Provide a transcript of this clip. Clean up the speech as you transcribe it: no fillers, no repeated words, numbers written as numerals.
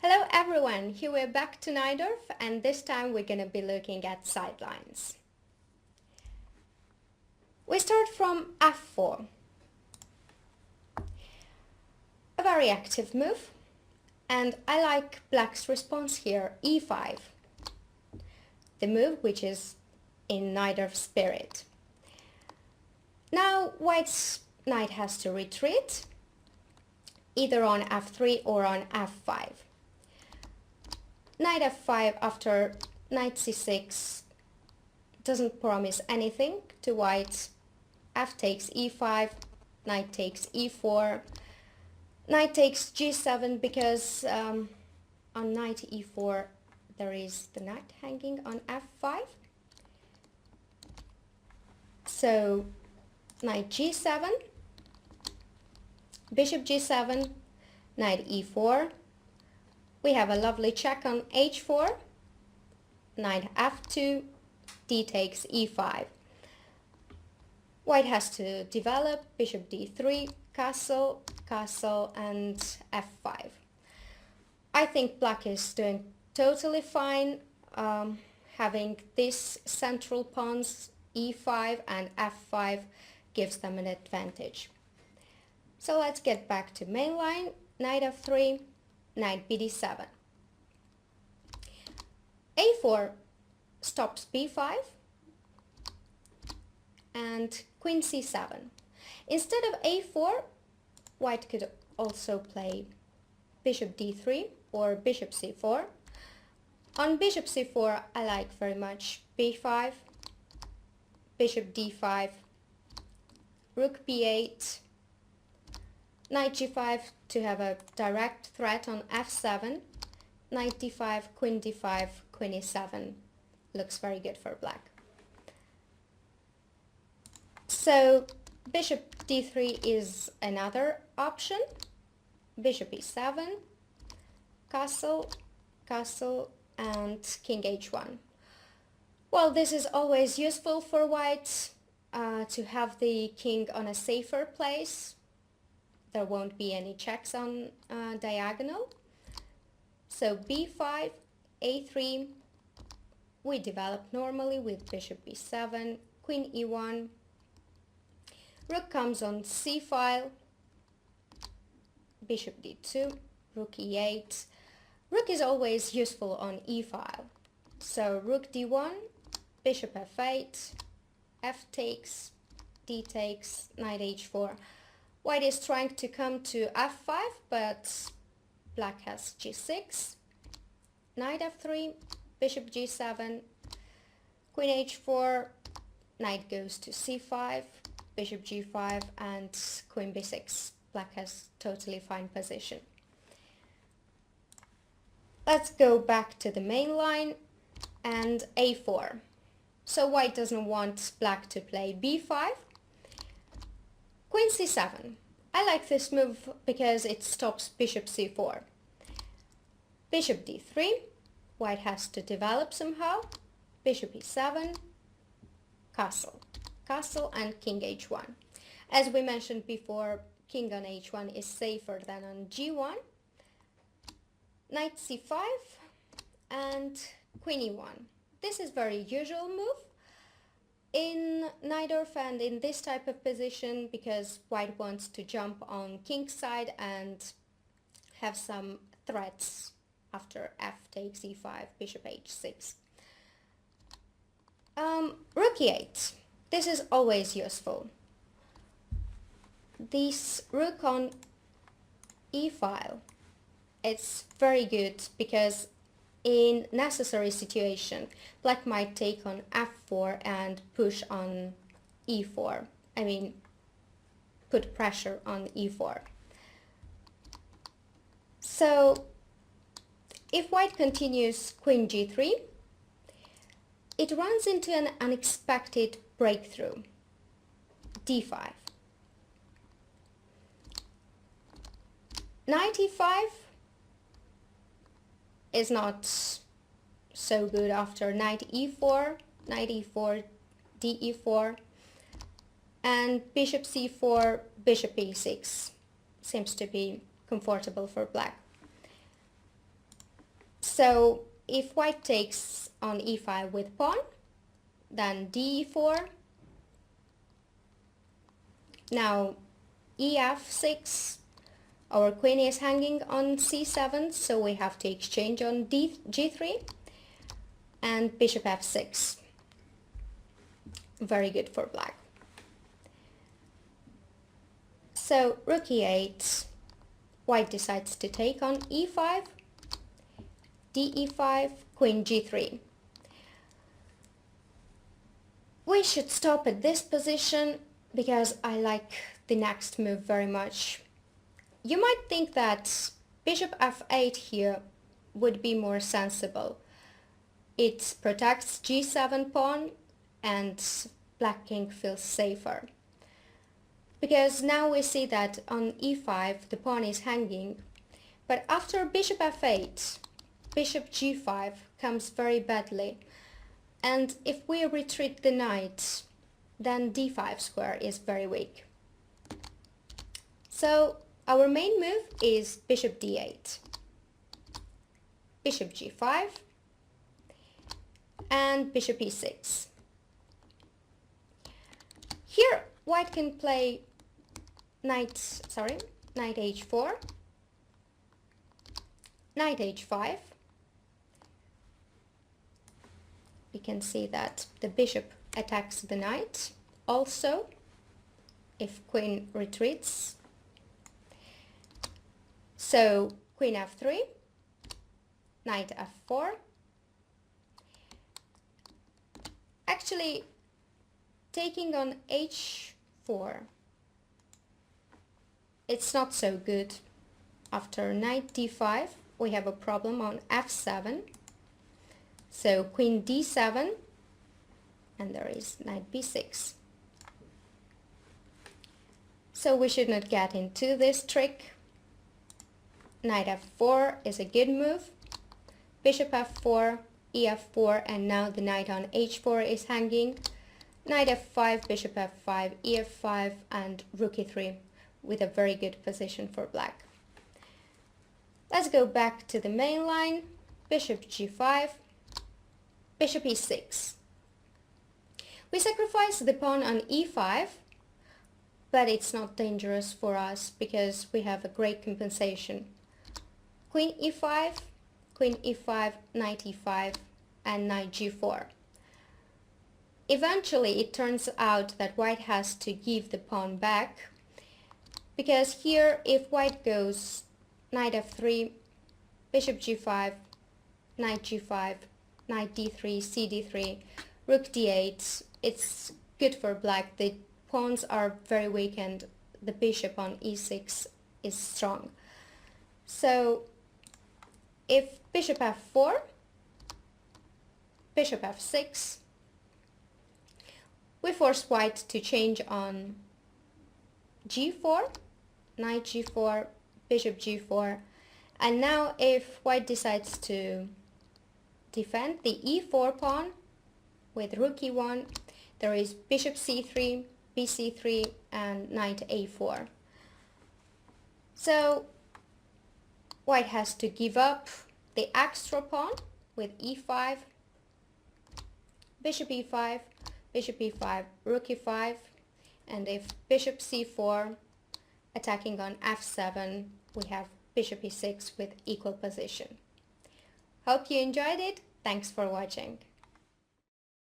Hello everyone, here we're back to Najdorf and this time we're going to be looking at sidelines. We start from f4, a very active move, and I like black's response here, e5, the move which is in Najdorf spirit. Now white's knight has to retreat, either on f3 or on f5. Knight f5 after knight c6 doesn't promise anything to white. F takes e5, knight takes e4, knight takes g7 because on knight e4 there is the knight hanging on f5. So knight g7, bishop g7, knight e4. We have a lovely check on h4, knight f2, d takes e5. White has to develop bishop d3, castle, castle, and f5. I think black is doing totally fine, having these central pawns e5 and f5 gives them an advantage. So let's get back to main line, knight f3, knight bd7. a4 stops b5 and queen c7. Instead of a4, white could also play bishop d3 or bishop c4. On bishop c4 I like very much b5, bishop d5, rook b8, knight g5 to have a direct threat on f7, knight d5, queen e7 looks very good for black. So bishop d3 is another option, bishop e7, castle, castle, and king h1. Well, this is always useful for white to have the king on a safer place. There won't be any checks on diagonal. So b5, a3, we develop normally with bishop b7, queen e1, rook comes on c file, bishop d2, rook e8. Rook is always useful on e file. So rook d1, bishop f8, f takes, d takes, knight h4. White is trying to come to f5, but black has g6, knight f3, bishop g7, queen h4, knight goes to c5, bishop g5, and queen b6. Black has totally fine position. Let's go back to the main line and a4. So white doesn't want black to play b5. Queen c7. I like this move because it stops bishop c4. Bishop d3. White has to develop somehow. Bishop e7. Castle. Castle and king h1. As we mentioned before, king on h1 is safer than on g1. Knight c5 and queen e1. This is very usual move in Najdorf and in this type of position because white wants to jump on king's side and have some threats after f takes e5, bishop h6. Rook e8. This is always useful. This rook on e file, it's very good because in necessary situation, black might take on f4 and push on e4. I mean, put pressure on e4. So, if white continues queen g3, it runs into an unexpected breakthrough, d5. Knight e5 is not so good after knight e4, d e4, and bishop c4, bishop e6 seems to be comfortable for black. So if white takes on e5 with pawn, then d4. Now ef6. Our queen is hanging on c7, so we have to exchange on g3, and bishop f6. Very good for black. So rook e8, white decides to take on e5, de5, queen g3. We should stop at this position because I like the next move very much. You might think that bishop f8 here would be more sensible. It protects g7 pawn and black king feels safer. Because now we see that on e5 the pawn is hanging, but after bishop f8, bishop g5 comes very badly. And if we retreat the knight, then d5 square is very weak. So our main move is bishop d8, bishop g5, and bishop e6. Here white can play knight h4, knight h5. We can see that the bishop attacks the knight also if queen retreats. So queen f3, knight f4. Actually, taking on h4, it's not so good. After knight d5, we have a problem on f7. So queen d7, and there is knight b6. So we should not get into this trick. Knight f4 is a good move. Bishop f4, ef4, and now the knight on h4 is hanging. Knight f5, bishop f5, ef5, and rook e3 with a very good position for black. Let's go back to the main line. Bishop g5, bishop e6. We sacrifice the pawn on e5, but it's not dangerous for us because we have a great compensation. Queen e5, knight e5, and knight g4. Eventually it turns out that white has to give the pawn back, because here if white goes knight f3, bishop g5, knight g5, knight d3, cd3, rook d8, it's good for black. The pawns are very weak and the bishop on e6 is strong. So if bishop f4, bishop f6, we force white to change on g4, knight g4, bishop g4, and now if white decides to defend the e4 pawn with rook e1, there is bishop c3, bc3, and knight a4. So white has to give up the extra pawn with e5, bishop e5, bishop e5, rook e5, and if bishop c4 attacking on f7, we have bishop e6 with equal position. Hope you enjoyed it. Thanks for watching.